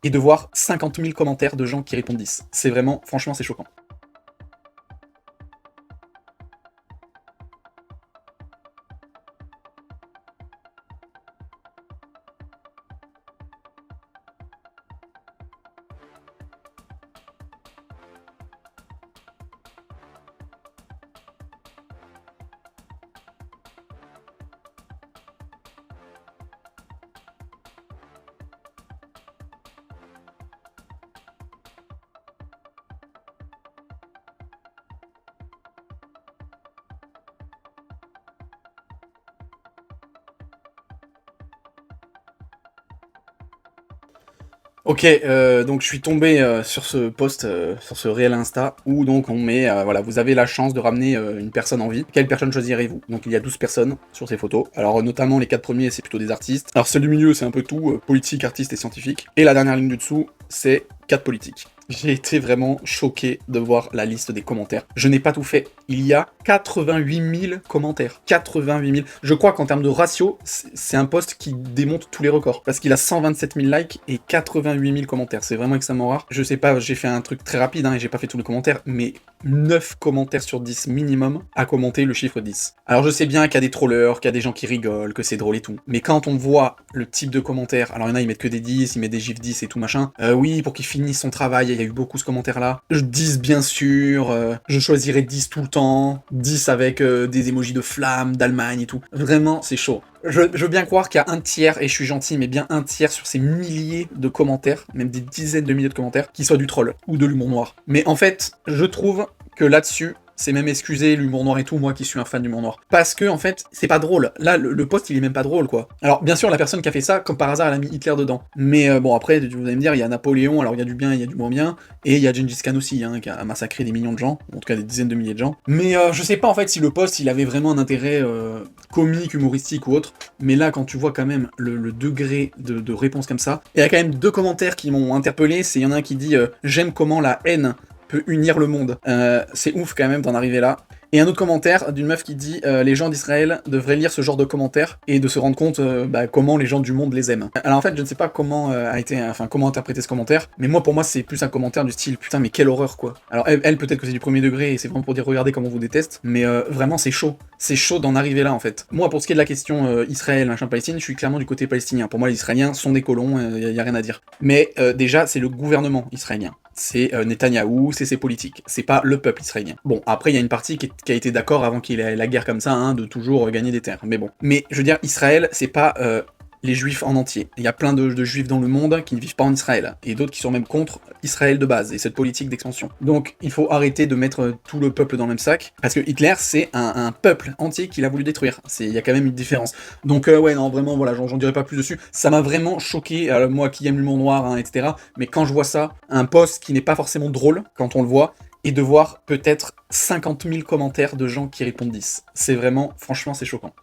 et de voir 50 000 commentaires de gens qui répondent 10. C'est vraiment, franchement, c'est choquant. Ok, donc je suis tombé sur ce post, sur ce réel Insta, où donc on met, voilà, vous avez la chance de ramener une personne en vie. Quelle personne choisirez-vous? Donc il y a 12 personnes sur ces photos. Alors notamment les 4 premiers, c'est plutôt des artistes. Alors celle du milieu, c'est un peu tout, politique, artiste et scientifique. Et la dernière ligne du dessous, c'est 4 politiques. J'ai été vraiment choqué de voir la liste des commentaires. Je n'ai pas tout fait. Il y a 88 000 commentaires. 88 000. Je crois qu'en termes de ratio, c'est un post qui démonte tous les records. Parce qu'il a 127 000 likes et 88 000 commentaires. C'est vraiment extrêmement rare. Je sais pas, j'ai fait un truc très rapide hein, et j'ai pas fait tous les commentaires, mais 9 commentaires sur 10 minimum à commenter le chiffre 10. Alors je sais bien qu'il y a des trollers, qu'il y a des gens qui rigolent, que c'est drôle et tout. Mais quand on voit le type de commentaires, alors il y en a, ils mettent que des 10, ils mettent des gifs 10 et tout machin. Oui, pour qu'il finisse son travail, il y a eu beaucoup ce commentaire là. 10 bien sûr, je choisirais 10 tout le temps, 10 avec des emojis de flammes, d'Allemagne et tout. Vraiment, c'est chaud. Je veux bien croire qu'il y a un tiers, et je suis gentil, mais bien un tiers sur ces milliers de commentaires, même des dizaines de milliers de commentaires, qui soient du troll, ou de l'humour noir. Mais en fait, je trouve que là-dessus, c'est même excusé l'humour noir et tout, moi qui suis un fan d'humour noir. Parce que, en fait, c'est pas drôle. Là, le post, il est même pas drôle, quoi. Alors, bien sûr, la personne qui a fait ça, comme par hasard, elle a mis Hitler dedans. Mais bon, après, vous allez me dire, il y a Napoléon, alors il y a du bien, il y a du moins bien, et il y a Gengis Khan aussi, hein, qui a massacré des millions de gens, en tout cas des dizaines de milliers de gens. Mais je sais pas, en fait, si le post, il avait vraiment un intérêt comique, humoristique ou autre, mais là, quand tu vois quand même le degré de réponse comme ça, il y a quand même 2 commentaires qui m'ont interpellé, c'est il y en a un qui dit j'aime comment la haine peut unir le monde. C'est ouf quand même d'en arriver là. Et un autre commentaire d'une meuf qui dit les gens d'Israël devraient lire ce genre de commentaires et de se rendre compte comment les gens du monde les aiment. Alors en fait, je ne sais pas comment comment interpréter ce commentaire, mais moi pour moi c'est plus un commentaire du style putain mais quelle horreur quoi. Alors elle peut-être que c'est du premier degré et c'est vraiment pour dire regardez comment on vous déteste, mais vraiment c'est chaud d'en arriver là en fait. Moi pour ce qui est de la question Israël machin Palestine, je suis clairement du côté palestinien. Pour moi les Israéliens sont des colons, y a rien à dire. Mais déjà c'est le gouvernement israélien. C'est Netanyahou, c'est ses politiques, c'est pas le peuple israélien. Bon, après il y a une partie qui a été d'accord avant qu'il ait la guerre comme ça, hein, de toujours gagner des terres, mais bon. Mais je veux dire, Israël, c'est pas les juifs en entier. Il y a plein de juifs dans le monde qui ne vivent pas en Israël, et d'autres qui sont même contre Israël de base, et cette politique d'expansion. Donc il faut arrêter de mettre tout le peuple dans le même sac, parce que Hitler, c'est un peuple entier qu'il a voulu détruire. Il y a quand même une différence. Donc ouais, non, vraiment, voilà, j'en dirai pas plus dessus. Ça m'a vraiment choqué, moi qui aime l'humour noir, hein, etc. Mais quand je vois ça, un post qui n'est pas forcément drôle, quand on le voit, et de voir peut-être 50 000 commentaires de gens qui répondent 10. C'est vraiment, franchement, c'est choquant.